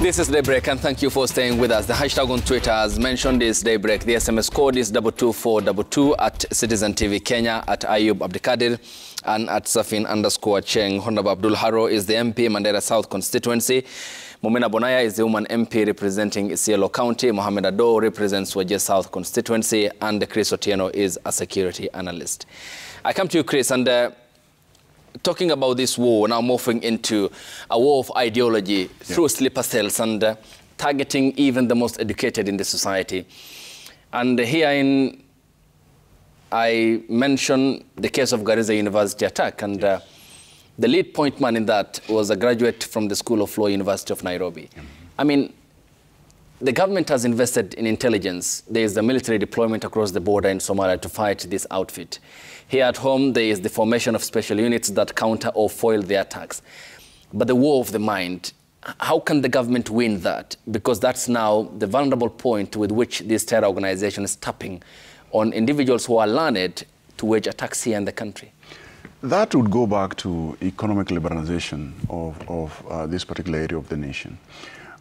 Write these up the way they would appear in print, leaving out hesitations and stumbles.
This is Daybreak, and thank you for staying with us. The hashtag on Twitter, as mentioned, is Daybreak. The SMS code is 22422 at Citizen TV Kenya, at Ayub Abdikadir, and at Safin_Cheng. Honorable Abdul Haro is the MP, Mandera South constituency. Mumina Bonaya is the woman MP representing Isiolo County. Mohamed Ado represents Wajir South constituency, and Chris Otieno is a security analyst. I come to you, Chris, and talking about this war, now morphing into a war of ideology through sleeper cells and targeting even the most educated in the society. And here I mention the case of Garissa University attack, and the lead point man in that was a graduate from the School of Law, University of Nairobi. I mean, the government has invested in intelligence. There is the military deployment across the border in Somalia to fight this outfit. Here at home, there is the formation of special units that counter or foil the attacks. But the war of the mind, how can the government win that? Because that's now the vulnerable point with which this terror organization is tapping on individuals who are learned to wage attacks here in the country. That would go back to economic liberalization of this particular area of the nation.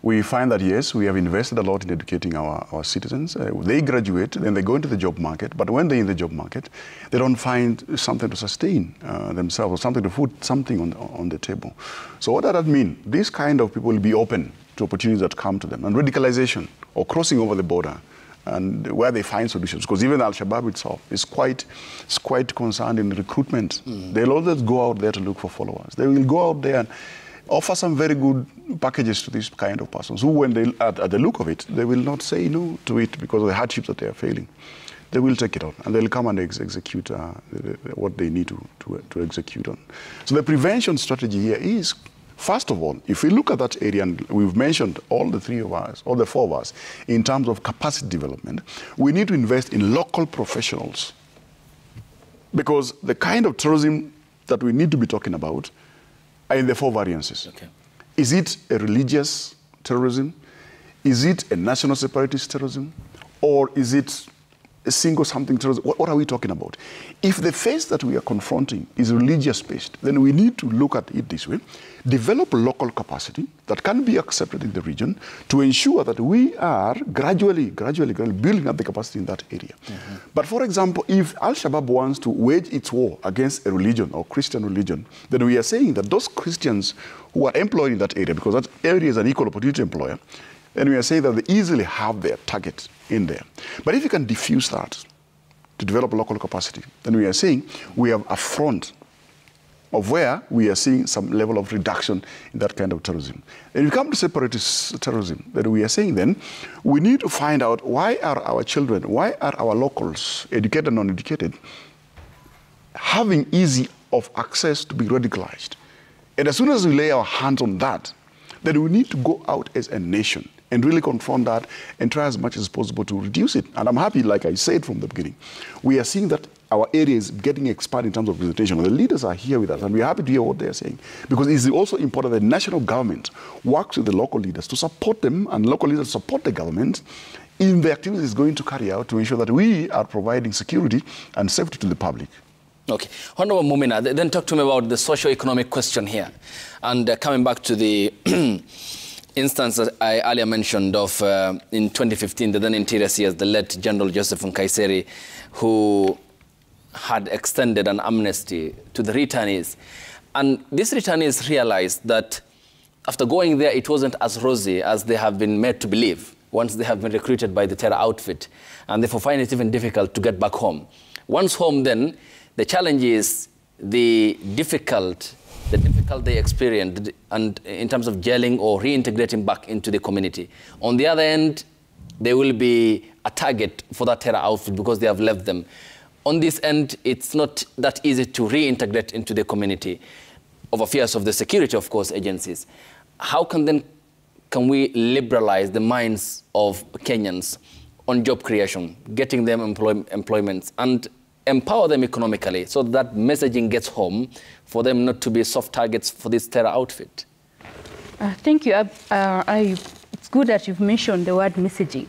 We find that, yes, we have invested a lot in educating our citizens. They graduate, then they go into the job market, but when they're in the job market, they don't find something to sustain themselves or something to put something on the table. So what does that mean? These kind of people will be open to opportunities that come to them, and radicalization or crossing over the border, and where they find solutions. Because even Al-Shabaab itself is quite concerned in recruitment. They'll always go out there to look for followers. They will go out there and offer some very good packages to these kind of persons who, when they at the look of it, they will not say no to it because of the hardships that they are feeling. They will take it on, and they'll come and execute what they need to execute on. So the prevention strategy here is, first of all, if we look at that area, and we've mentioned all the three of us, all the four of us, in terms of capacity development, we need to invest in local professionals. Because the kind of terrorism that we need to be talking about are in the four variances. Okay. Is it a religious terrorism? Is it a national separatist terrorism? Or is it a single something terrorism? What are we talking about? If the phase that we are confronting is religious-based, then we need to look at it this way, develop local capacity that can be accepted in the region to ensure that we are gradually building up the capacity in that area. But for example, if Al-Shabaab wants to wage its war against a religion or Christian religion, then we are saying that those Christians who are employed in that area, because that area is an equal opportunity employer, then we are saying that they easily have their target in there. But if you can diffuse that to develop local capacity, then we are saying we have a front of where we are seeing some level of reduction in that kind of terrorism. And if we come to separatist terrorism, then we are saying then we need to find out why are our children, why are our locals, educated and non-educated, having easy of access to be radicalized. And as soon as we lay our hands on that, then we need to go out as a nation and really confront that and try as much as possible to reduce it. And I'm happy, like I said from the beginning, we are seeing that our area is getting expanded in terms of visitation. The leaders are here with us, and we're happy to hear what they're saying. Because it's also important that the national government works with the local leaders to support them, and local leaders support the government in the activities it's going to carry out to ensure that we are providing security and safety to the public. Okay. Honorable Mumina, then talk to me about the socio-economic question here. And coming back to the instance that I earlier mentioned of in 2015, the then Interior CS, the late General Joseph Nkaiseri, who had extended an amnesty to the returnees. And these returnees realized that after going there, it wasn't as rosy as they have been made to believe once they have been recruited by the terror outfit, and therefore find it even difficult to get back home. Once home, then, the challenge is the difficult they experienced and in terms of gelling or reintegrating back into the community. On the other end, they will be a target for that terror outfit because they have left them. On this end, it's not that easy to reintegrate into the community over fears of the security, of course, agencies. How can we liberalize the minds of Kenyans on job creation, getting them employments, and empower them economically so that messaging gets home for them not to be soft targets for this terror outfit? Thank you. It's good that you've mentioned the word messaging,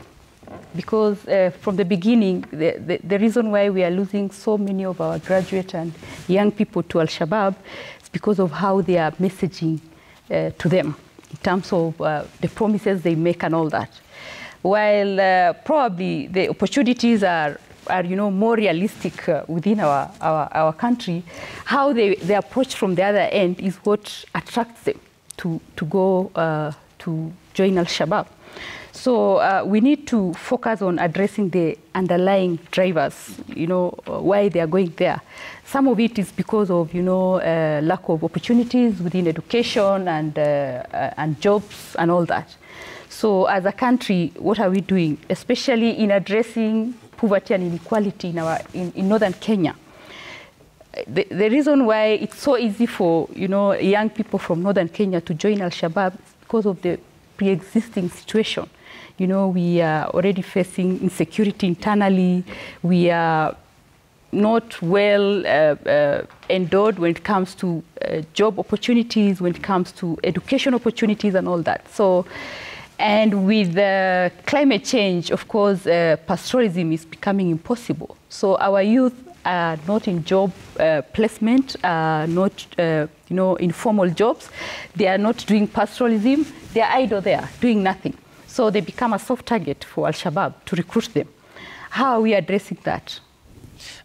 because from the beginning, the reason why we are losing so many of our graduate and young people to Al-Shabaab is because of how they are messaging to them. in terms of the promises they make and all that. While probably the opportunities are more realistic within our country, how they approach from the other end is what attracts them to go to join Al-Shabaab. So we need to focus on addressing the underlying drivers, why they are going there. Some of it is because of, lack of opportunities within education and jobs and all that. So as a country, what are we doing, especially in addressing poverty and inequality in northern Kenya? The reason why it's so easy for, young people from northern Kenya to join Al-Shabaab is because of the pre-existing situation. We are already facing insecurity internally. We are not well endowed when it comes to job opportunities, when it comes to education opportunities and all that. So, and with climate change, of course, pastoralism is becoming impossible. So our youth are not in job placement, not in formal jobs. They are not doing pastoralism. They are idle there, doing nothing. So they become a soft target for Al-Shabaab to recruit them. How are we addressing that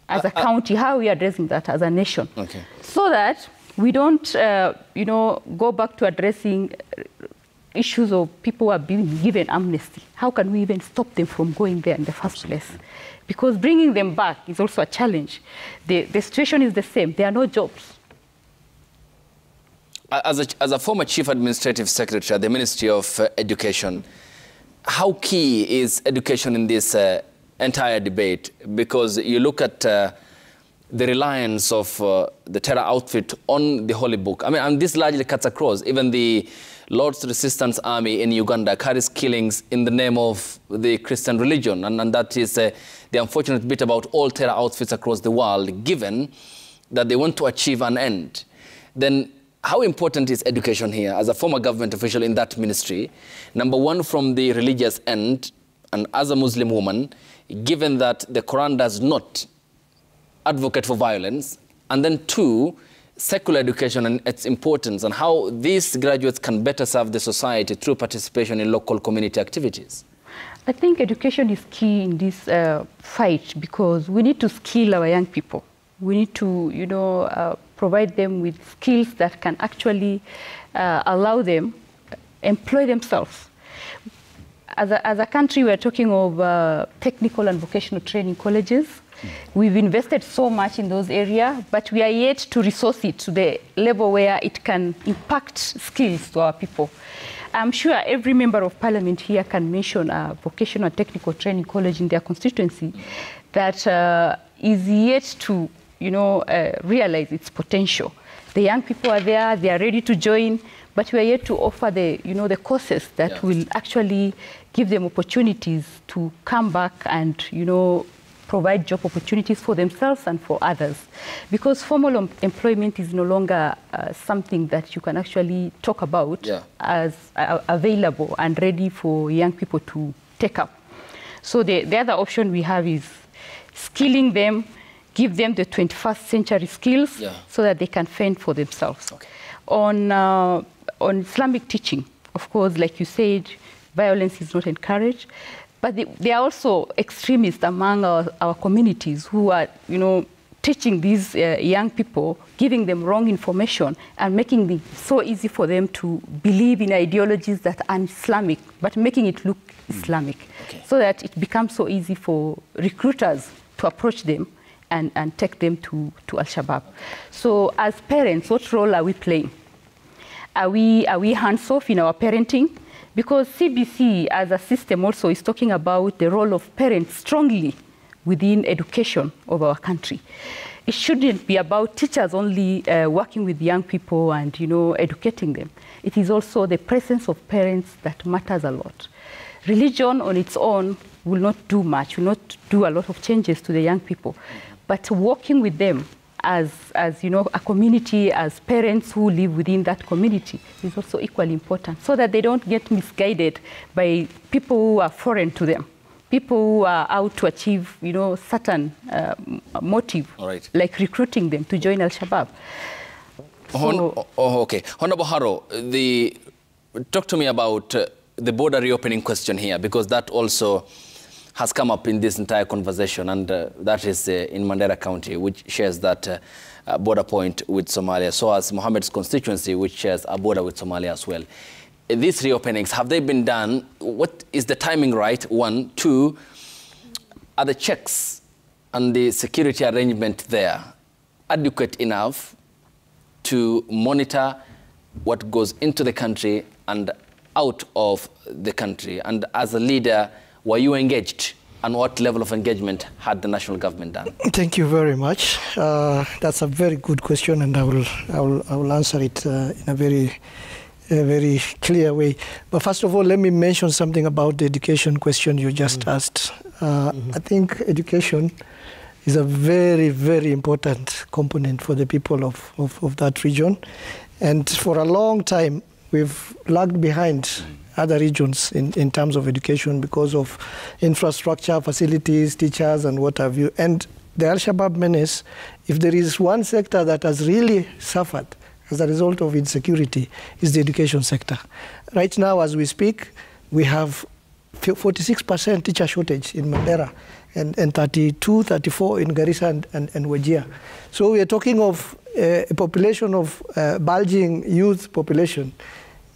as a county? How are we addressing that as a nation? Okay. So that we don't, go back to addressing issues of people who are being given amnesty. How can we even stop them from going there in the first place? Because bringing them back is also a challenge. The situation is the same. There are no jobs. As a former Chief Administrative Secretary at the Ministry of Education, how key is education in this entire debate? Because you look at the reliance of the terror outfit on the Holy Book. I mean, and this largely cuts across. Even the Lord's Resistance Army in Uganda carries killings in the name of the Christian religion. And that is the unfortunate bit about all terror outfits across the world, given that they want to achieve an end. Then how important is education here as a former government official in that ministry? Number one, from the religious end, and as a Muslim woman, given that the Quran does not advocate for violence, and then two, secular education and its importance, and how these graduates can better serve the society through participation in local community activities. I think education is key in this fight, because we need to skill our young people. We need to, provide them with skills that can actually allow them employ themselves. As a country, we're talking of technical and vocational training colleges. We've invested so much in those areas, but we are yet to resource it to the level where it can impact skills to our people. I'm sure every member of parliament here can mention a vocational technical training college in their constituency that is yet to realize its potential. The young people are there, they are ready to join, but we are yet to offer the, the courses that will actually give them opportunities to come back and, provide job opportunities for themselves and for others. Because formal employment is no longer something that you can actually talk about as available and ready for young people to take up. So the other option we have is skilling them, give them the 21st century skills so that they can fend for themselves. Okay. On Islamic teaching, of course, like you said, violence is not encouraged, but there are also extremists among our communities who are, teaching these young people, giving them wrong information and making it so easy for them to believe in ideologies that are Islamic, but making it look Islamic, so that it becomes so easy for recruiters to approach them and take them to Al-Shabaab. So as parents, what role are we playing? Are we hands-off in our parenting? Because CBC as a system also is talking about the role of parents strongly within education of our country. It shouldn't be about teachers only working with young people and educating them. It is also the presence of parents that matters a lot. Religion on its own will not do much, will not do a lot of changes to the young people. But working with them as a community, as parents who live within that community is also equally important, so that they don't get misguided by people who are foreign to them, people who are out to achieve, certain motive, like recruiting them to join Al-Shabaab. Okay. Honorable Haro, the talk to me about the border reopening question here, because that also has come up in this entire conversation, and that is in Mandera County, which shares that border point with Somalia, so as Mohammed's constituency, which shares a border with Somalia as well. These reopenings, have they been done? What is the timing right? 1, 2, are the checks and the security arrangement there adequate enough to monitor what goes into the country and out of the country? And as a leader, were you engaged? And what level of engagement had the national government done? Thank you very much. That's a very good question, and I will answer it in a very clear way. But first of all, let me mention something about the education question you just asked. I think education is a very, very important component for the people of that region. And for a long time, we've lagged behind other regions in terms of education because of infrastructure, facilities, teachers, and what have you. And the Al-Shabaab menace, if there is one sector that has really suffered as a result of insecurity, is the education sector. Right now, as we speak, we have 46% teacher shortage in Mandera and 32, 34 in Garissa and Wajir. So we are talking of a population of bulging youth population,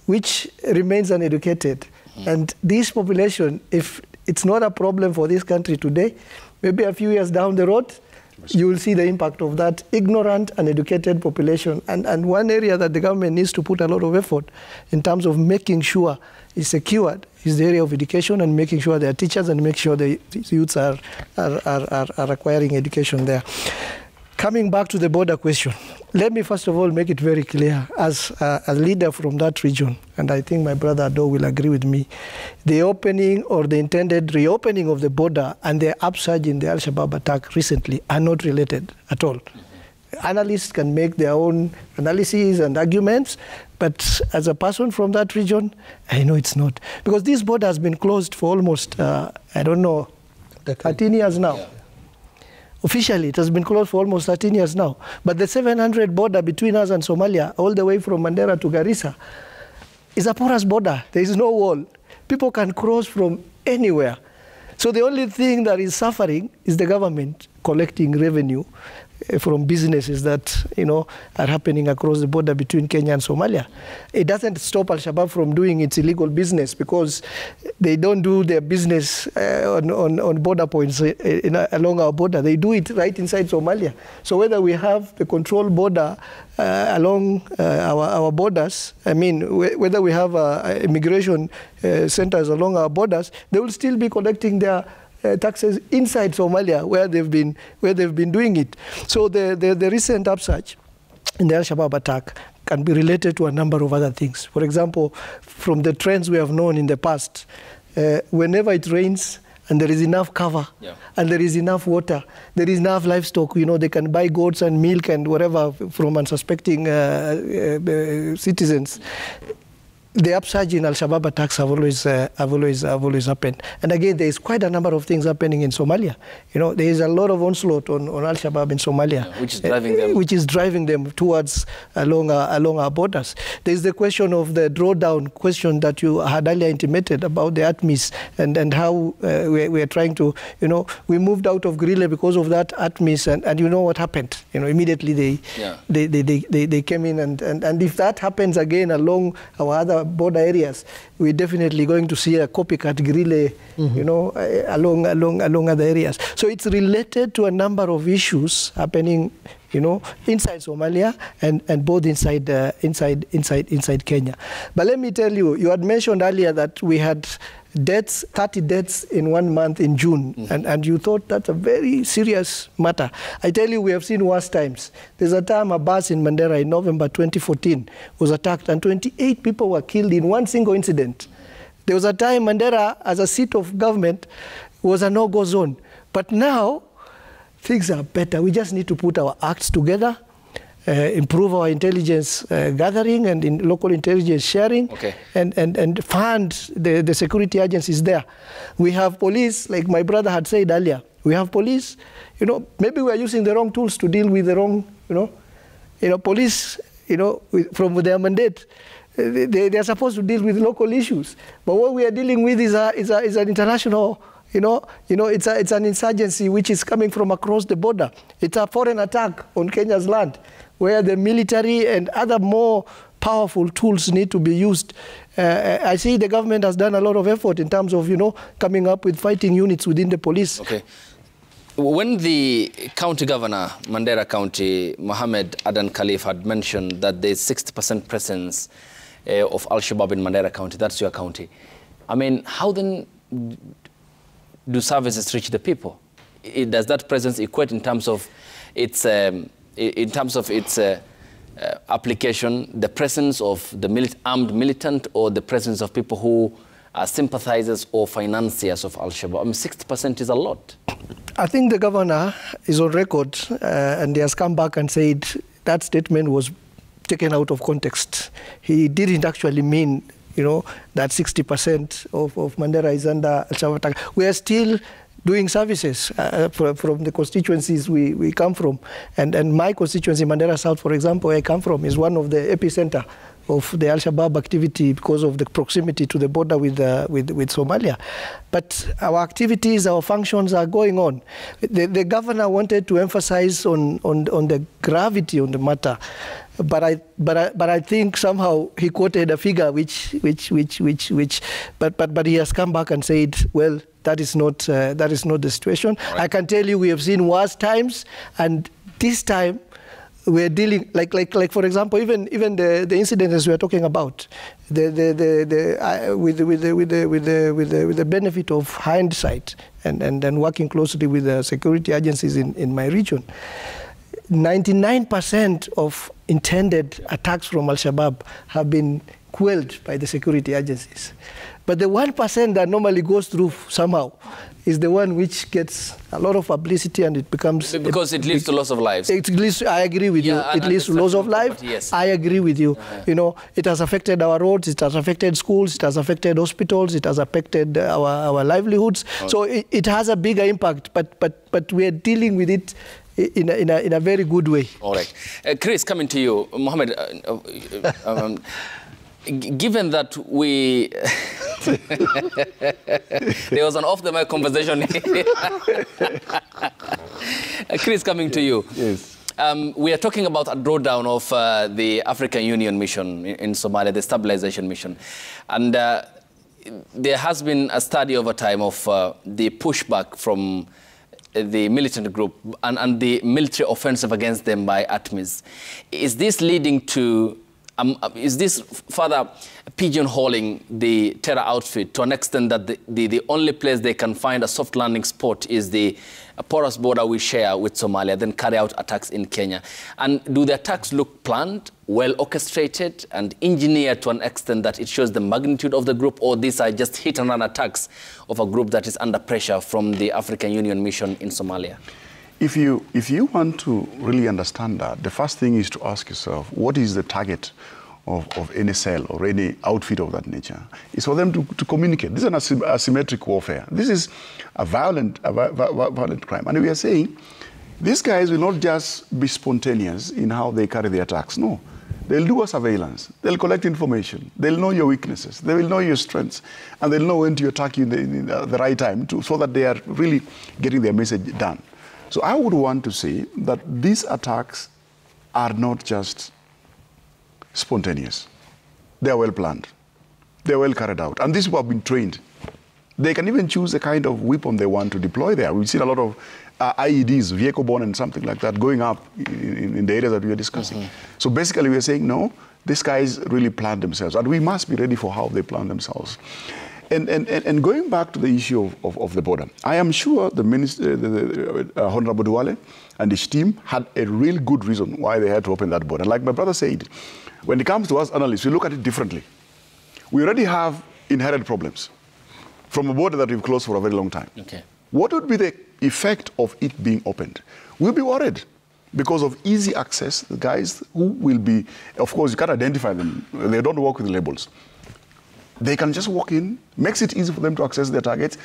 which remains uneducated. And this population, if it's not a problem for this country today, maybe a few years down the road, you will see the impact of that ignorant and educated population. And one area that the government needs to put a lot of effort in terms of making sure is secured is the area of education, and making sure there are teachers and make sure the youths are acquiring education there. Coming back to the border question, let me first of all make it very clear, as a leader from that region, and I think my brother Ado will agree with me, the opening or the intended reopening of the border and the upsurge in the Al-Shabaab attack recently are not related at all. Analysts can make their own analyses and arguments, but as a person from that region, I know it's not. Because this border has been closed for almost, 13 years now. Yeah. Officially, it has been closed for almost 13 years now. But the 700 border between us and Somalia, all the way from Mandera to Garissa, is a porous border. There is no wall. People can cross from anywhere. So the only thing that is suffering is the government collecting revenue from businesses that are happening across the border between Kenya and Somalia. It doesn't stop Al-Shabaab from doing its illegal business, because they don't do their business on border points along our border. They do it right inside Somalia. So whether we have the control border along our borders, I mean, whether we have immigration centers along our borders, they will still be collecting their taxes inside Somalia, where they've been doing it. So the recent upsurge in the Al-Shabaab attack can be related to a number of other things. For example, from the trends we have known in the past, whenever it rains and there is enough cover, and there is enough water, there is enough livestock, they can buy goats and milk and whatever from unsuspecting citizens. The upsurge in Al-Shabaab attacks have always happened. And again, there is quite a number of things happening in Somalia. There is a lot of onslaught on Al-Shabaab in Somalia, which is driving them towards along our borders. There is the question of the drawdown question that you had earlier intimated about the ATMIS and how we are trying to, we moved out of Grille because of that ATMIS, and you know what happened. Immediately they came in, and if that happens again along our other border areas, we're definitely going to see a copycat guerrilla, along other areas. So it's related to a number of issues happening, inside Somalia and both inside Kenya. But let me tell you, you had mentioned earlier that we had 30 deaths in 1 month in June, and you thought that's a very serious matter. I tell you, we have seen worse times. There's a time a bus in Mandera in November 2014 was attacked, and 28 people were killed in one single incident. There was a time Mandera, as a seat of government, was a no-go zone. But now, things are better. We just need to put our acts together, improve our intelligence gathering and in local intelligence sharing, and fund the security agencies there. We have police, like my brother had said earlier. We have police, maybe we are using the wrong tools to deal with the wrong, police, from their mandate. They are supposed to deal with local issues. But what we are dealing with is an international, it's an insurgency which is coming from across the border. It's a foreign attack on Kenya's land, where the military and other more powerful tools need to be used. I see the government has done a lot of effort in terms of, coming up with fighting units within the police. Okay. When the county governor, Mandera County, Mohammed Adan Khalif, had mentioned that there's 60% presence of Al-Shabaab in Mandera County, that's your county. I mean, how then do services reach the people? Does that presence equate in terms of its application, the presence of the armed militant, or the presence of people who are sympathizers or financiers of Al-Shabaab? I mean, 60% is a lot. I think the governor is on record and he has come back and said that statement was taken out of context. He didn't actually mean, that 60% of Mandera is under Al-Shabaab attack. We are still doing services from the constituencies we come from. And my constituency, Mandera South, for example, where I come from, is one of the epicenter of the Al-Shabaab activity because of the proximity to the border with Somalia. But our activities, our functions are going on. The governor wanted to emphasize on the gravity on the matter, but I think somehow he quoted a figure but he has come back and said, well, that is not the situation. Right. I can tell you we have seen worse times, and this time we're dealing, like for example, even the incidents we are talking about, with the benefit of hindsight and working closely with the security agencies in my region, 99% of intended attacks from Al-Shabaab have been quelled by the security agencies. But the 1% that normally goes through somehow is the one which gets a lot of publicity, and it becomes... Because it leads to loss of lives. I agree with you. It leads to loss of life. Yes. I agree with you. It has affected our roads, it has affected schools, it has affected hospitals, it has affected our livelihoods. Okay. So it has a bigger impact, but we are dealing with it in a very good way. All right. Chris, coming to you. Mohammed, given that we... there was an off-the-mic conversation. Chris, coming to you. Yes. We are talking about a drawdown of the African Union mission in Somalia, the stabilization mission. And there has been a study over time of the pushback from the militant group and the military offensive against them by ATMIS. Is this leading to... is this further pigeonholing the terror outfit to an extent that the only place they can find a soft landing spot is the porous border we share with Somalia, then carry out attacks in Kenya? And do the attacks look planned, well orchestrated and engineered to an extent that it shows the magnitude of the group, or these are just hit-and-run attacks of a group that is under pressure from the African Union mission in Somalia? If you want to really understand that, the first thing is to ask yourself, what is the target of any cell or any outfit of that nature? It's for them to communicate. This is an asymmetric warfare. This is a violent crime. And we are saying, these guys will not just be spontaneous in how they carry the attacks. No. They'll do a surveillance. They'll collect information. They'll know your weaknesses. They will know your strengths. And they'll know when to attack you in the right time so that they are really getting their message done. So I would want to say that these attacks are not just spontaneous. They are well planned. They are well carried out. And these people have been trained. They can even choose the kind of weapon they want to deploy there. We've seen a lot of IEDs, vehicle-borne and something like that, going up in the areas that we are discussing. Mm-hmm. So basically we are saying, no, these guys really plan themselves. And we must be ready for how they plan themselves. And going back to the issue of the border, I am sure the Minister, Honorable Duale and his team had a real good reason why they had to open that border. Like my brother said, when it comes to us analysts, we look at it differently. We already have inherent problems from a border that we've closed for a very long time. Okay. What would be the effect of it being opened? We'll be worried because of easy access. The guys who will be, of course, you can't identify them. They don't work with labels. They can just walk in, makes it easy for them to access their targets.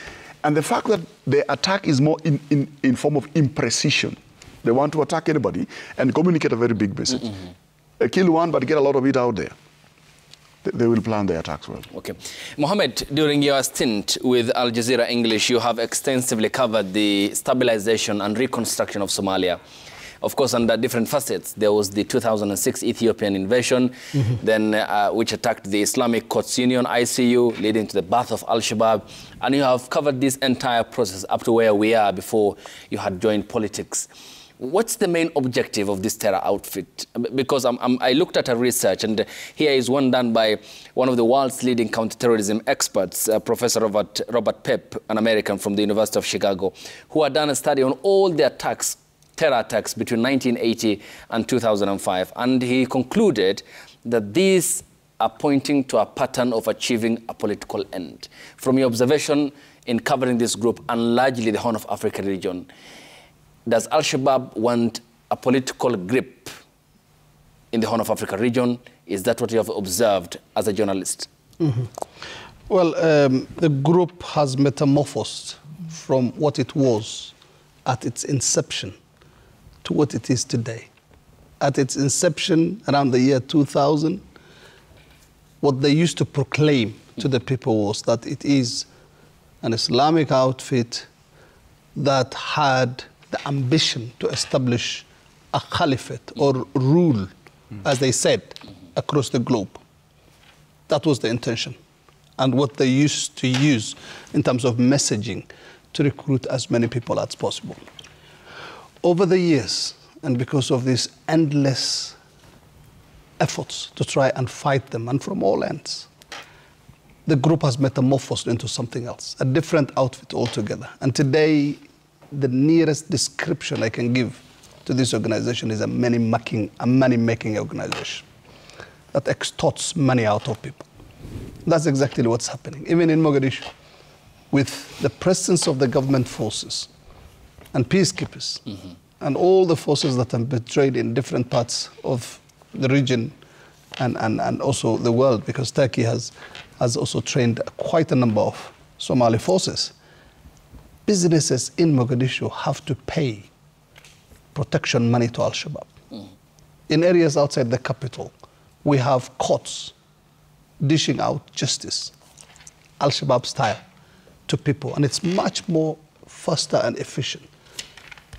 And the fact that the attack is more in form of imprecision. They want to attack anybody and communicate a very big message. Mm-hmm. Kill one, but get a lot of it out there. they will plan their attacks well. Okay. Mohammed, during your stint with Al Jazeera English, you have extensively covered the stabilization and reconstruction of Somalia. Of course, under different facets. There was the 2006 Ethiopian invasion, then which attacked the Islamic Courts Union, ICU, leading to the birth of Al-Shabaab. And you have covered this entire process up to where we are before you had joined politics. What's the main objective of this terror outfit? Because I looked at a research, and here is one done by one of the world's leading counterterrorism experts, Professor Robert Pepp, an American from the University of Chicago, who had done a study on all the attacks, terror attacks between 1980 and 2005. And he concluded that these are pointing to a pattern of achieving a political end. From your observation in covering this group and largely the Horn of Africa region, does Al-Shabaab want a political grip in the Horn of Africa region? Is that what you have observed as a journalist? Well, the group has metamorphosed from what it was at its inception to what it is today. At its inception, around the year 2000, what they used to proclaim to the people was that it is an Islamic outfit that had the ambition to establish a caliphate or rule, as they said, across the globe. That was the intention and what they used to use in terms of messaging to recruit as many people as possible. Over the years, and because of these endless efforts to try and fight them, and from all ends, the group has metamorphosed into something else, a different outfit altogether. And today, the nearest description I can give to this organization is a money-making organization that extorts money out of people. That's exactly what's happening. Even in Mogadishu, with the presence of the government forces and peacekeepers, and all the forces that are betrayed in different parts of the region and also the world, because Turkey has also trained quite a number of Somali forces. Businesses in Mogadishu have to pay protection money to Al-Shabaab. In areas outside the capital, we have courts dishing out justice, Al-Shabaab style, to people. And it's much more faster and efficient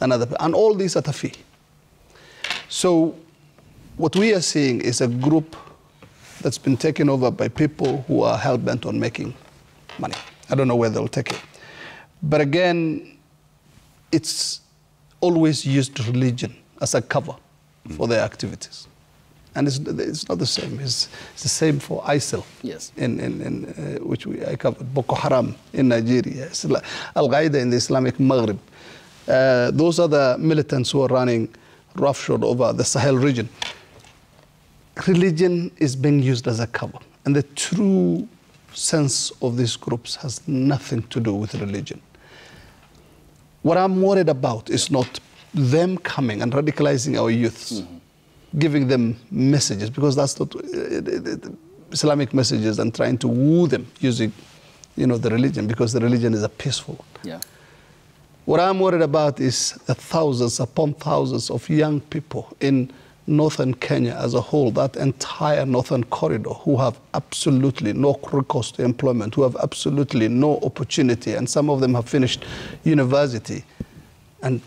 than other people. And all these at a fee. So what we are seeing is a group that's been taken over by people who are hell-bent on making money. I don't know where they'll take it. But again, it's always used religion as a cover for their activities. And it's not the same. It's the same for ISIL, yes, which I covered, Boko Haram in Nigeria, Al-Qaeda in the Islamic Maghreb. Those are the militants who are running roughshod over the Sahel region. Religion is being used as a cover. And the true sense of these groups has nothing to do with religion. What I'm worried about is not them coming and radicalizing our youths, giving them messages, because that's not Islamic messages, and trying to woo them using, the religion, because the religion is a peaceful one. Yeah. What I'm worried about is the thousands upon thousands of young people in northern Kenya as a whole, that entire northern corridor, who have absolutely no recourse to employment, who have absolutely no opportunity, and some of them have finished university and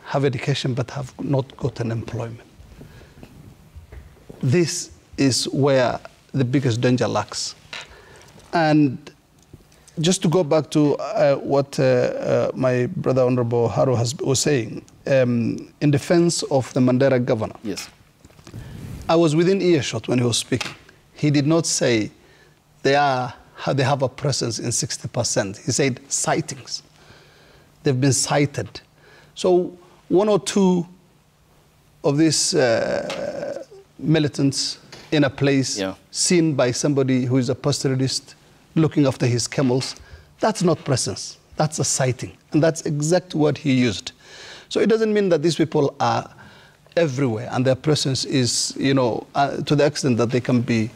have education but have not gotten employment. This is where the biggest danger lurks. And just to go back to what my brother Honorable Haru was saying, in defense of the Mandera governor, yes, I was within earshot when he was speaking. He did not say they have a presence in 60%. He said sightings. They've been sighted. So one or two of these militants in a place, seen by somebody who is a pastoralist looking after his camels, that's not presence. That's a sighting. And that's exactly what he used. So it doesn't mean that these people are everywhere and their presence is, to the extent that they can be,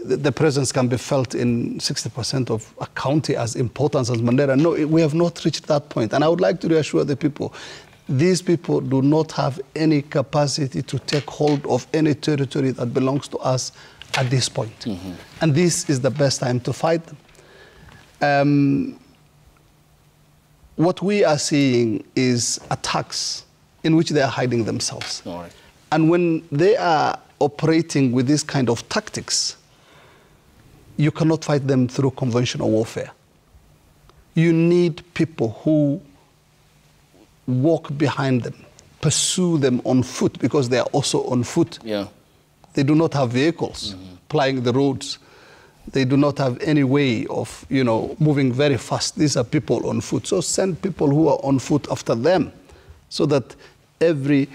the presence can be felt in 60% of a county as important as Mandera. No, we have not reached that point. And I would like to reassure the people, these people do not have any capacity to take hold of any territory that belongs to us at this point. And this is the best time to fight them. What we are seeing is attacks in which they are hiding themselves. All right. And when they are operating with this kind of tactics, you cannot fight them through conventional warfare. You need people who walk behind them, pursue them on foot, because they are also on foot. Yeah. They do not have vehicles plying the roads. They do not have any way of, moving very fast. These are people on foot. So send people who are on foot after them, so that every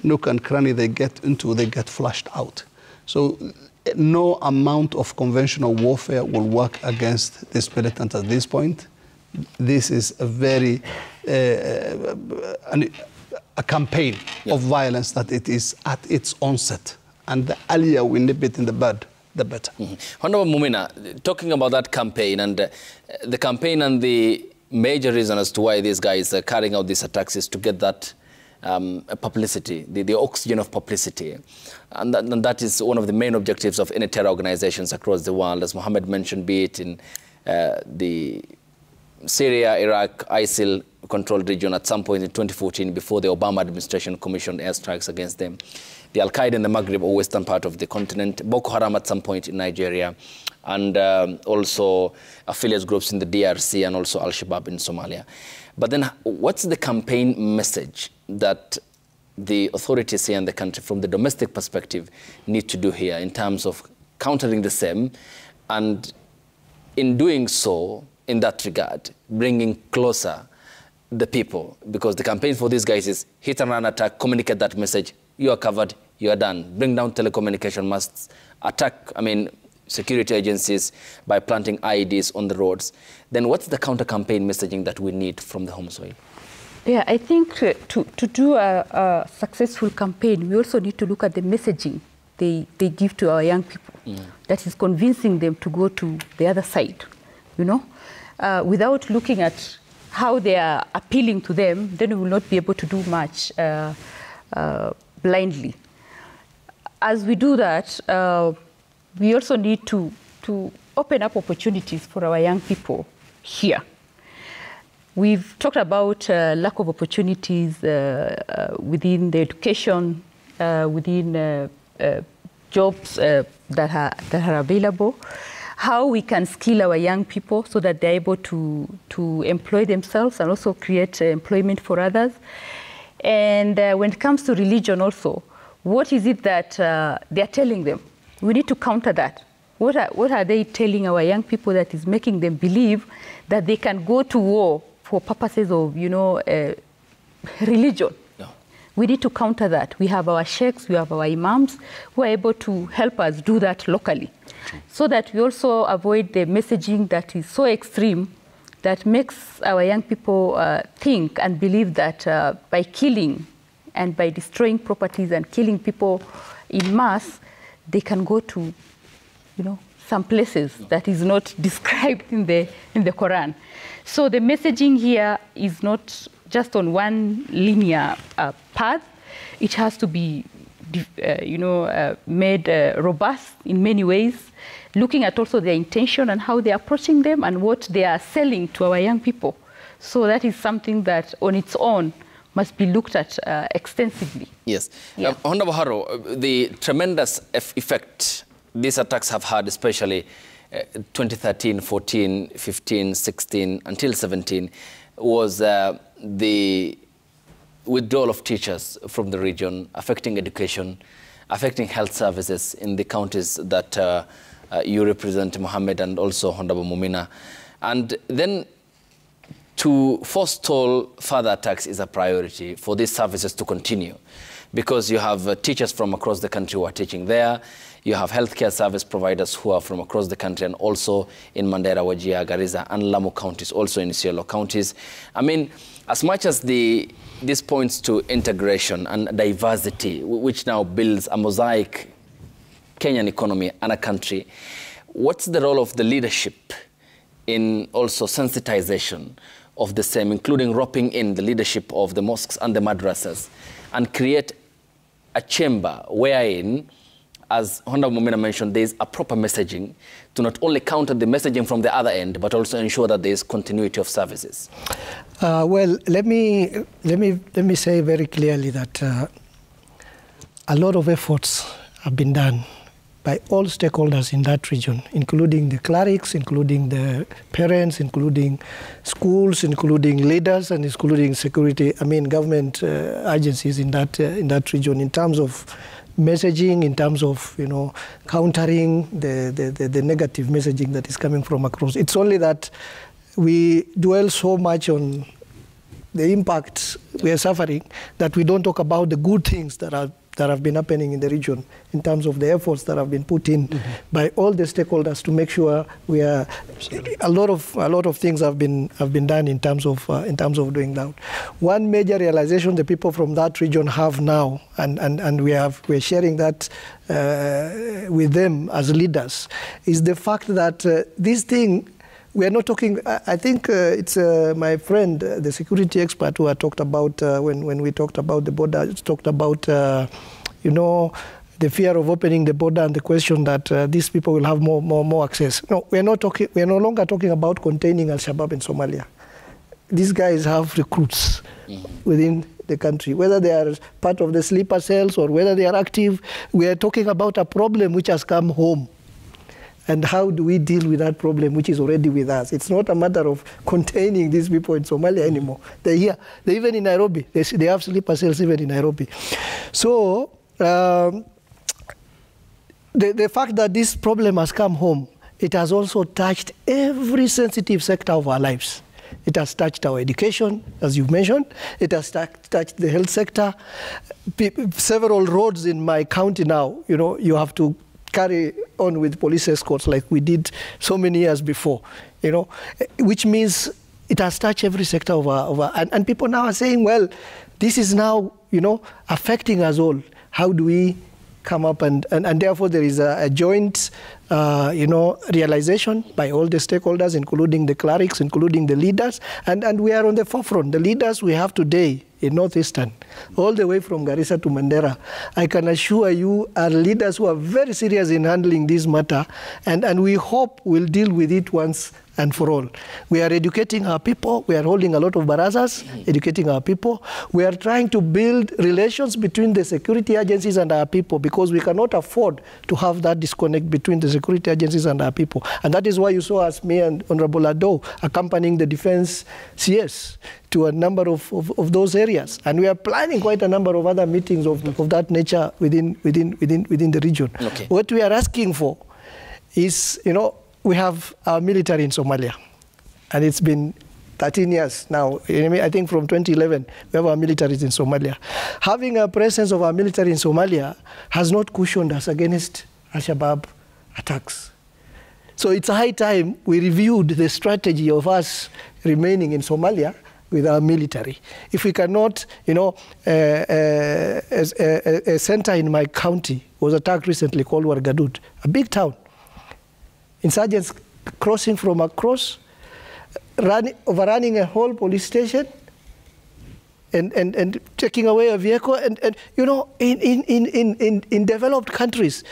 nook and cranny they get into, they get flushed out. So no amount of conventional warfare will work against this militant at this point. This is a very, a campaign of violence that it is at its onset. And the earlier we nip it in the bud, the better. Honorable Mumina, talking about that campaign and the major reason as to why these guys are carrying out these attacks is to get that publicity, the oxygen of publicity. And that is one of the main objectives of any terror organizations across the world. As Mohammed mentioned, be it in the Syria, Iraq, ISIL-controlled region at some point in 2014 before the Obama administration commissioned airstrikes against them. The Al-Qaeda in the Maghreb or western part of the continent, Boko Haram at some point in Nigeria, and also affiliate groups in the DRC and also Al-Shabaab in Somalia. But then what's the campaign message that the authorities here in the country, from the domestic perspective, need to do here in terms of countering the same, and in doing so, in that regard, bringing closer the people? Because the campaign for these guys is hit and run attack, communicate that message, you are covered, you are done. Bring down telecommunication masts, attack, security agencies by planting IEDs on the roads. Then what's the counter-campaign messaging that we need from the home soil? Yeah, I think to do a successful campaign, we also need to look at the messaging they give to our young people. That is convincing them to go to the other side, without looking at how they are appealing to them, then we will not be able to do much blindly. As we do that, we also need to open up opportunities for our young people here. We've talked about lack of opportunities within the education, within jobs that are available, how we can skill our young people so that they're able to employ themselves and also create employment for others. And when it comes to religion also, what is it that they're telling them? We need to counter that. What are they telling our young people that is making them believe that they can go to war for purposes of, religion? No. We need to counter that. We have our sheikhs, we have our imams who are able to help us do that locally, so that we also avoid the messaging that is so extreme that makes our young people think and believe that by killing and by destroying properties and killing people in mass, they can go to, some places that is not described in the Quran. So the messaging here is not just on one linear path. It has to be, made robust in many ways, looking at also their intention and how they're approaching them and what they are selling to our young people. So that is something that on its own must be looked at extensively. Yes. Yeah. Honorable Harrow, the tremendous effect these attacks have had, especially 2013, 14, 15, 16, until 17, was the withdrawal of teachers from the region, affecting education, affecting health services in the counties that you represent, Mohammed, and also Honorable Mumina. And then to forestall further attacks is a priority for these services to continue, because you have teachers from across the country who are teaching there. You have healthcare service providers who are from across the country, and also in Mandera, Wajir, Garissa, and Lamu counties, also in Isiolo counties. As much as this points to integration and diversity, which now builds a mosaic Kenyan economy and a country, what's the role of the leadership in also sensitization of the same, including roping in the leadership of the mosques and the madrasas, and create a chamber wherein as Honorable Momina mentioned, there is a proper messaging to not only counter the messaging from the other end, but also ensure that there is continuity of services? Well, let me say very clearly that a lot of efforts have been done by all stakeholders in that region, including the clerics, including the parents, including schools, including leaders, and including government agencies in that region, in terms of messaging, in terms of countering the negative messaging that is coming from across. It's only that we dwell so much on the impact we are suffering that we don't talk about the good things that have been happening in the region, in terms of the efforts that have been put in by all the stakeholders to make sure we are. A lot of things have been done in terms of doing that. One major realization the people from that region have now, and we're sharing that with them as leaders, is the fact that this thing. We are not talking, I think it's my friend, the security expert, who had talked about, when we talked about the border, talked about, the fear of opening the border and the question that these people will have more access. No, we are no longer talking about containing Al-Shabaab in Somalia. These guys have recruits within the country, whether they are part of the sleeper cells or whether they are active. We are talking about a problem which has come home. And how do we deal with that problem which is already with us? It's not a matter of containing these people in Somalia anymore. They're here. They're even in Nairobi. They have sleeper cells even in Nairobi. So the fact that this problem has come home, it has also touched every sensitive sector of our lives. It has touched our education, as you've mentioned. It has touched the health sector. Several roads in my county now, you have to carry on with police escorts like we did so many years before, which means it has touched every sector of our and people now are saying, well, this is now, affecting us all. How do we come up and therefore there is a joint, realization by all the stakeholders, including the clerics, including the leaders, and we are on the forefront. The leaders we have today in Northeastern, all the way from Garissa to Mandera, I can assure you are leaders who are very serious in handling this matter, and we hope we'll deal with it once and for all. We are educating our people. We are holding a lot of barazas, educating our people. We are trying to build relations between the security agencies and our people, because we cannot afford to have that disconnect between the security agencies and our people. And that is why you saw us, me and Honorable Ado, accompanying the defense CS to a number of those areas. And we are planning quite a number of other meetings of that nature within the region. Okay. What we are asking for is, we have our military in Somalia, and it's been 13 years now. I think from 2011, we have our militaries in Somalia. Having a presence of our military in Somalia has not cushioned us against Al-Shabaab attacks. So it's a high time we reviewed the strategy of us remaining in Somalia with our military. If we cannot, a center in my county was attacked recently called Wargadud, a big town. Insurgents crossing from across, overrunning a whole police station, and taking away a vehicle. And in developed countries,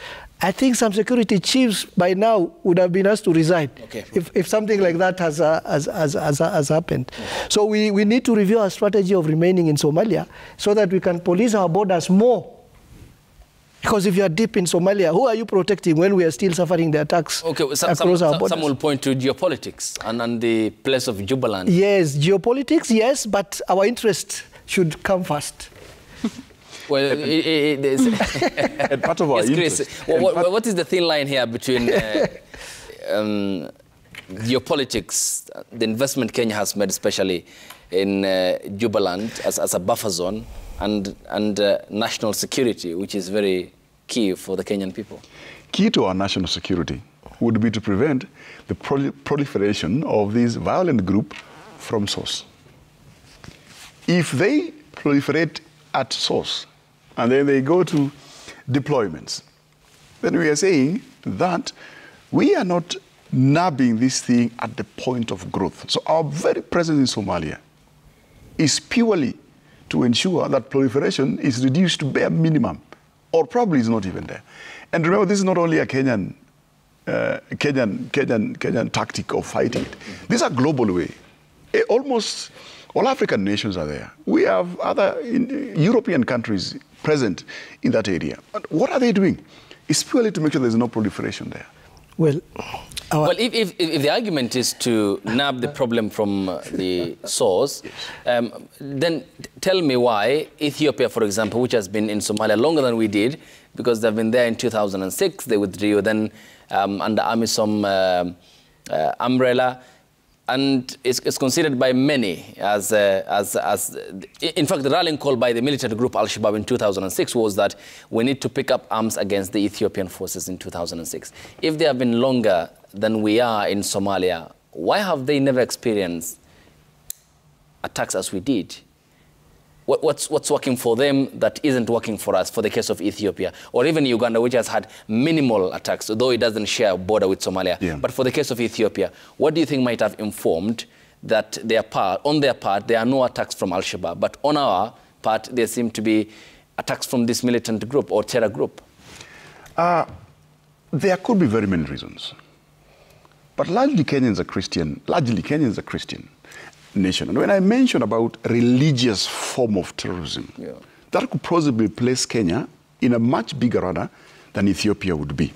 I think some security chiefs by now would have been asked to resign, okay, if something like that has happened. Okay. So we need to review our strategy of remaining in Somalia so that we can police our borders more. Because if you are deep in Somalia, who are you protecting when we are still suffering the attacks across our borders? Some will point to geopolitics and the place of Jubaland. Yes, geopolitics, yes, but our interest should come first. Well, and part of our interest. What is the thin line here between geopolitics, the investment Kenya has made, especially in Jubaland as a buffer zone, and national security, which is very key for the Kenyan people? Key to our national security would be to prevent the proliferation of this violent group from source. If they proliferate at source, and then they go to deployments, then we are saying that we are not nabbing this thing at the point of growth. So our very presence in Somalia is purely to ensure that proliferation is reduced to bare minimum or probably is not even there. And remember, this is not only a Kenyan tactic of fighting it. These are global way. Almost all African nations are there. We have other European countries present in that area. And what are they doing? It's purely to make sure there's no proliferation there. Well, if the argument is to nab the problem from the source, then tell me why Ethiopia, for example, which has been in Somalia longer than we did, because they've been there in 2006, they withdrew then under AMISOM umbrella, and it's considered by many as in fact, the rallying call by the military group Al-Shabaab in 2006 was that we need to pick up arms against the Ethiopian forces in 2006. If they have been longer than we are in Somalia, why have they never experienced attacks as we did? What's working for them that isn't working for us, for the case of Ethiopia? Or even Uganda, which has had minimal attacks, though it doesn't share a border with Somalia. Yeah. But for the case of Ethiopia, what do you think might have informed that on their part, there are no attacks from Al-Shabaab, but on our part, there seem to be attacks from this militant group or terror group? There could be very many reasons. But largely Kenyans are Christian nation. And when I mention about religious form of terrorism, that could possibly place Kenya in a much bigger radar than Ethiopia would be.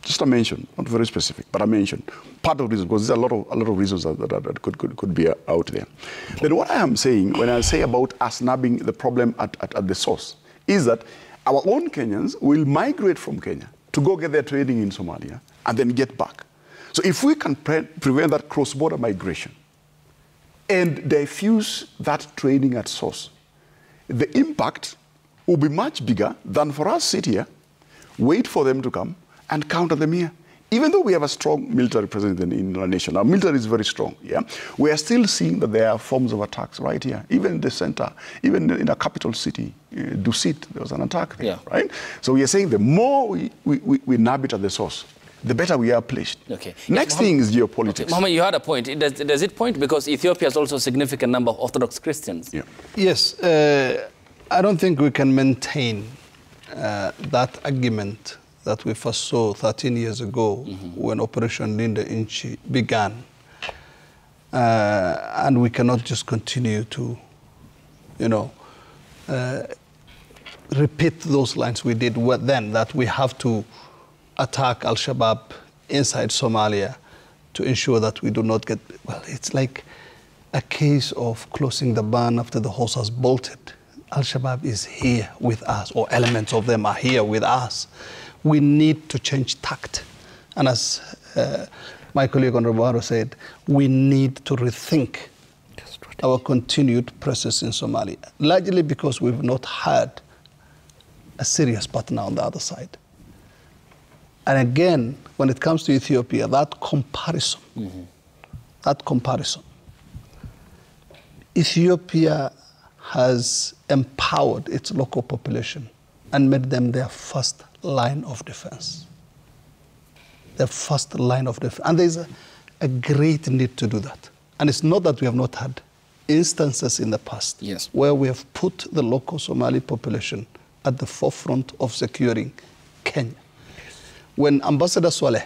Just a mention, not very specific, but I mentioned part of this, because there's a lot of reasons that could be out there. But what I am saying, when I say about us nabbing the problem at the source, is that our own Kenyans will migrate from Kenya to go get their trading in Somalia and then get back. So if we can prevent that cross-border migration, and diffuse that trading at source, the impact will be much bigger than for us sit here, wait for them to come, and counter them here. Even though we have a strong military presence in our nation, our military is very strong, we are still seeing that there are forms of attacks right here, even in the center, even in a capital city, Dusit, there was an attack there, right? So we are saying the more we nab it at the source, the better we are placed. Okay. Next thing is geopolitics. Okay. Mohammed, you had a point. Does it point? Because Ethiopia has also a significant number of Orthodox Christians. Yeah. Yes. I don't think we can maintain that argument that we first saw 13 years ago when Operation Linda Inchi began. And we cannot just continue to, repeat those lines we did then, that we have to attack Al-Shabaab inside Somalia to ensure that we do not get... Well, it's like a case of closing the barn after the horse has bolted. Al-Shabaab is here with us, or elements of them are here with us. We need to change tact. And as my colleague Honorable said, we need to rethink our continued presence in Somalia, largely because we've not had a serious partner on the other side. And again, when it comes to Ethiopia, that comparison, Ethiopia has empowered its local population and made them their first line of defense. Their first line of defense. And there's a great need to do that. And it's not that we have not had instances in the past where we have put the local Somali population at the forefront of securing Kenya. When Ambassador Swaleh,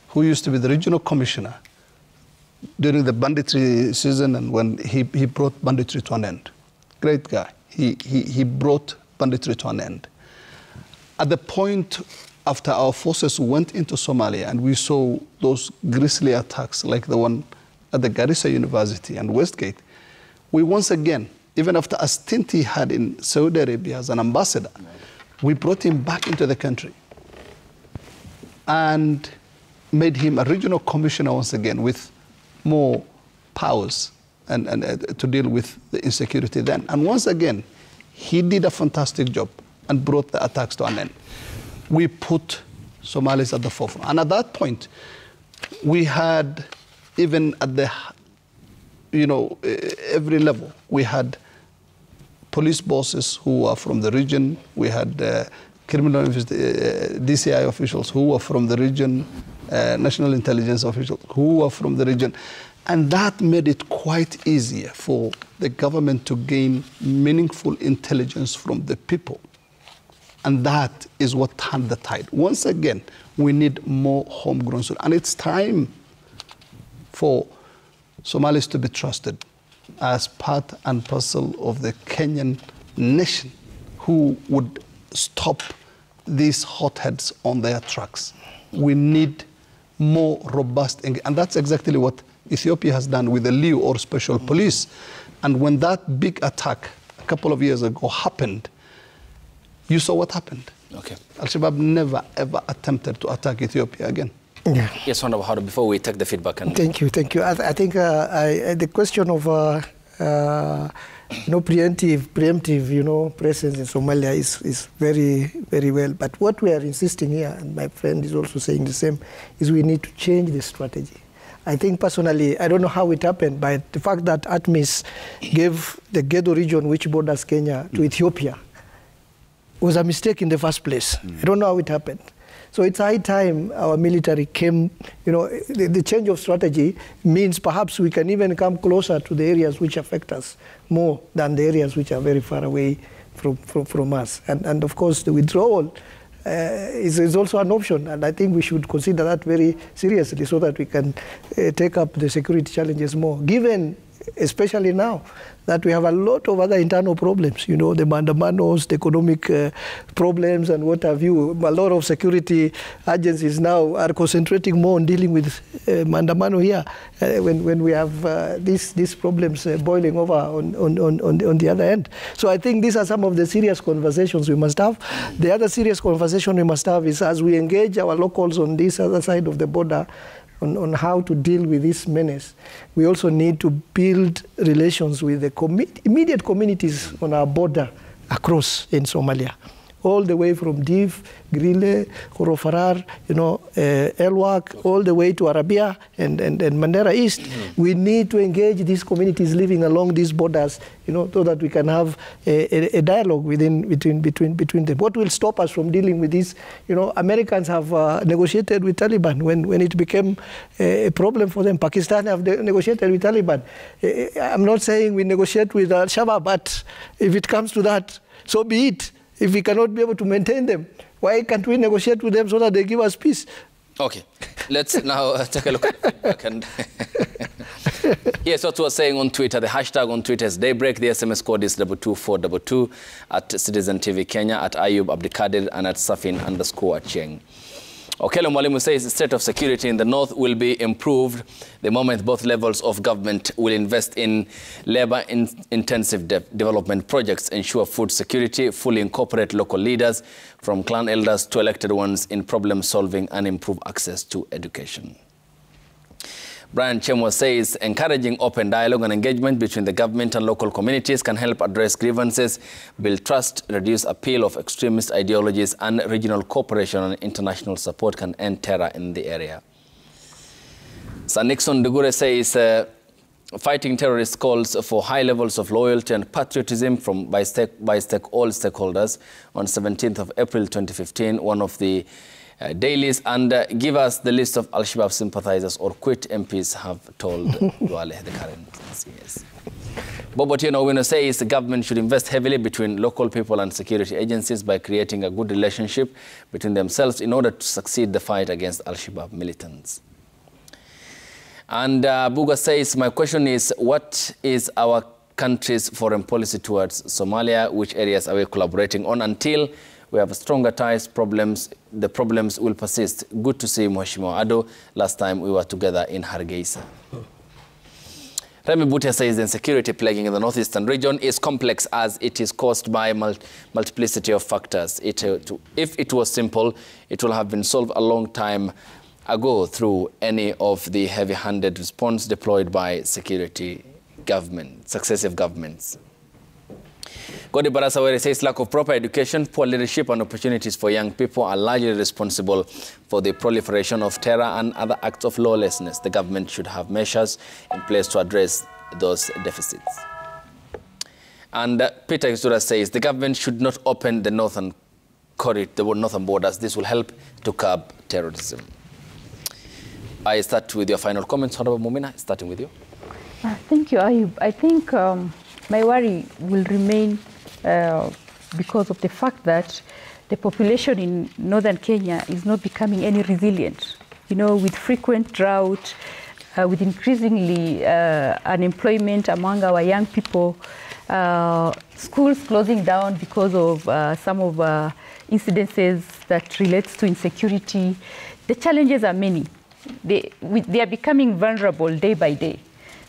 who used to be the regional commissioner during the banditry season and when he brought banditry to an end, great guy, he brought banditry to an end. At the point after our forces went into Somalia and we saw those grisly attacks like the one at the Garissa University and Westgate, we once again, even after a stint he had in Saudi Arabia as an ambassador, we brought him back into the country and made him a regional commissioner once again with more powers and to deal with the insecurity then. And once again, he did a fantastic job and brought the attacks to an end. We put Somalis at the forefront. And at that point, we had, even at the, every level, we had police bosses who are from the region, we had criminal DCI officials who were from the region, national intelligence officials who were from the region. And that made it quite easier for the government to gain meaningful intelligence from the people And that is what turned the tide. Once again, we need more homegrown solutions. And it's time for Somalis to be trusted as part and parcel of the Kenyan nation who would stop these hotheads on their tracks. We need more robust, and that's exactly what Ethiopia has done with the LIU, or Special Police. And when that big attack a couple of years ago happened, you saw what happened. Okay. Al-Shabaab never, ever attempted to attack Ethiopia again. Yeah. Yes, Honorable Hado, before we take the feedback. And Thank you. I think the question of preemptive, presence in Somalia is very, very well. But what we are insisting here, and my friend is also saying the same, is we need to change the strategy. I think personally, I don't know how it happened, but the fact that ATMIS gave the Gedo region, which borders Kenya, to Ethiopia, was a mistake in the first place. I don't know how it happened. So it's high time our military came, the change of strategy means perhaps we can even come closer to the areas which affect us more than the areas which are very far away from us. And of course, the withdrawal is also an option, and I think we should consider that very seriously so that we can take up the security challenges more, given, especially now, that we have a lot of other internal problems, the Mandamanos, the economic problems and what have you. A lot of security agencies now are concentrating more on dealing with Mandamano here when we have these problems boiling over on the other end. So I think these are some of the serious conversations we must have. The other serious conversation we must have is, as we engage our locals on this other side of the border, on how to deal with this menace, we also need to build relations with the immediate communities on our border across in Somalia, all the way from Div, Grile, Horofarar, Elwak, all the way to Arabia and Mandera East. We need to engage these communities living along these borders, so that we can have a dialogue between them. What will stop us from dealing with this? Americans have negotiated with Taliban when it became a problem for them. Pakistan have negotiated with Taliban. I'm not saying we negotiate with Al-Shabaab, but if it comes to that, so be it. If we cannot be able to maintain them, why can't we negotiate with them so that they give us peace? Okay, let's now take a look at the feedback. And yes, what we are saying on Twitter, the hashtag on Twitter is Daybreak. The SMS code is 22422 at Citizen TV Kenya, at Ayub Abdikadir, and at Safin_Cheng. Okelo Mwalimu says the state of security in the north will be improved the moment both levels of government will invest in labor-intensive development projects, ensure food security, fully incorporate local leaders from clan elders to elected ones in problem-solving, and improve access to education. Brian Chemo says encouraging open dialogue and engagement between the government and local communities can help address grievances, build trust, reduce appeal of extremist ideologies, and regional cooperation and international support can end terror in the area. Sir Nixon Dugure says fighting terrorists calls for high levels of loyalty and patriotism by all stakeholders. On 17th of April 2015, one of the dailies, and give us the list of Al-Shabaab sympathizers or quit MPs have told Duale, the current CS. But what Owino says the government should invest heavily between local people and security agencies by creating a good relationship between themselves in order to succeed the fight against Al-Shabaab militants. And Buga says, my question is, what is our country's foreign policy towards Somalia? Which areas are we collaborating on? Until we have stronger ties, the problems will persist. Good to see Mheshimiwa Ado. Last time we were together in Hargeisa. Remy Butia says the insecurity plaguing in the northeastern region is complex as it is caused by multiplicity of factors. If it was simple, it will have been solved a long time ago through any of the heavy-handed response deployed by successive governments. Godi Barasawere says lack of proper education, poor leadership and opportunities for young people are largely responsible for the proliferation of terror and other acts of lawlessness. The government should have measures in place to address those deficits. And Peter Isura says the government should not open the northern borders. This will help to curb terrorism. I start with your final comments, Honorable Mumina, starting with you. Thank you, Ayub. I think my worry will remain because of the fact that the population in northern Kenya is not becoming any resilient. You know, with frequent drought, with increasingly unemployment among our young people, schools closing down because of some of incidences that relates to insecurity. The challenges are many. They are becoming vulnerable day by day.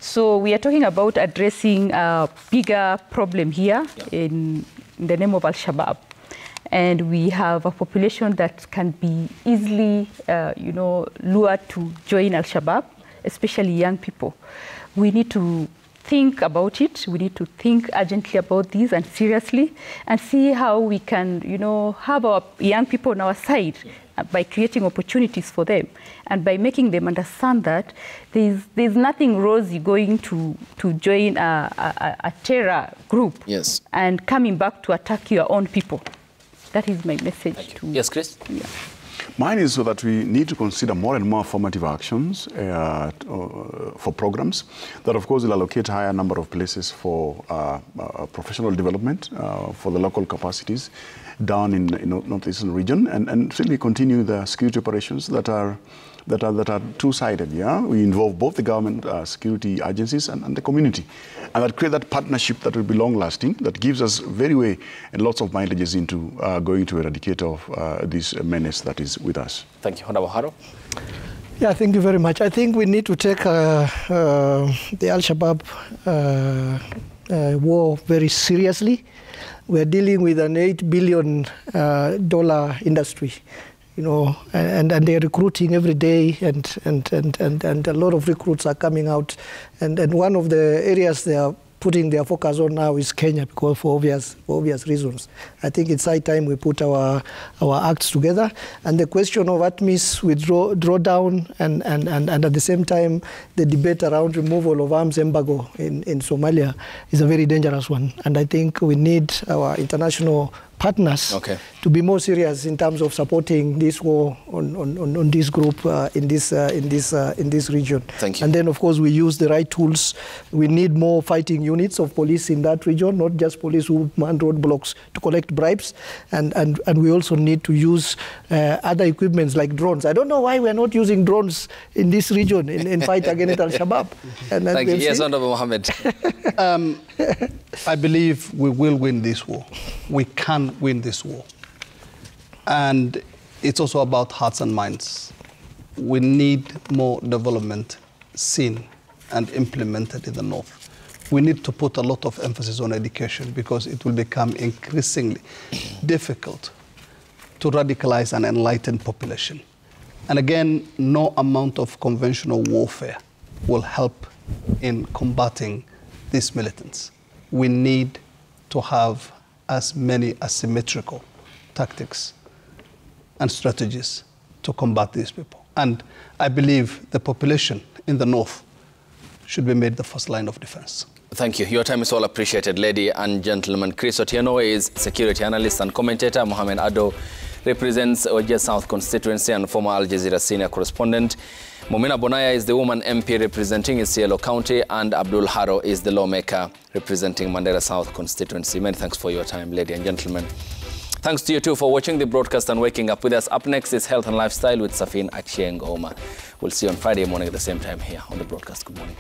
So we are talking about addressing a bigger problem here in the name of Al-Shabaab. And we have a population that can be easily, lured to join Al-Shabaab, especially young people. We need to think about it. We need to think urgently about this and seriously, and see how we can, have our young people on our side by creating opportunities for them and by making them understand that there's nothing rosy going to join a terror group and coming back to attack your own people. That is my message to... Yes, Chris? Yeah. Mine is so that we need to consider more and more formative actions for programs that, of course, will allocate a higher number of places for professional development for the local capacities down in northeastern region, and really continue the security operations that are two-sided. Yeah, we involve both the government security agencies and the community, and that create that partnership that will be long-lasting, that gives us very way and lots of mileages into going to eradicate of this menace that is with us. Thank you. Honorable Haro. Yeah, thank you very much. I think we need to take the Al-Shabaab war very seriously. We're dealing with an $8 billion industry. And they're recruiting every day, and a lot of recruits are coming out. And one of the areas they are putting their focus on now is Kenya, because for obvious reasons. I think it's high time we put our acts together. And the question of ATMIS drawdown and at the same time the debate around removal of arms embargo in Somalia is a very dangerous one. And I think we need our international partners to be more serious in terms of supporting this war on this group in this region. Thank you. And then, of course, we use the right tools. We need more fighting units of police in that region, not just police who man roadblocks to collect bribes. And we also need to use other equipments like drones. I don't know why we're not using drones in this region in fight against Al-Shabaab. Thank you. Yes, Honorable Mohammed. I believe we will win this war. We can win this war. And it's also about hearts and minds. We need more development seen and implemented in the North. We need to put a lot of emphasis on education, because it will become increasingly difficult to radicalize an enlightened population. And again, no amount of conventional warfare will help in combating these militants. We need to have as many asymmetrical tactics and strategies to combat these people. And I believe the population in the North should be made the first line of defense. Thank you. Your time is all appreciated, ladies and gentlemen. Chris Otieno is security analyst and commentator. Mohamed Ado represents Wajir South constituency and former Al Jazeera senior correspondent. Momina Bonaya is the woman MP representing Isiolo County, and Abdul Haro is the lawmaker representing Mandera South constituency. Many thanks for your time, ladies and gentlemen. Thanks to you too for watching the broadcast and waking up with us. Up next is Health and Lifestyle with Safin Achieng Oma. We'll see you on Friday morning at the same time here on the broadcast. Good morning.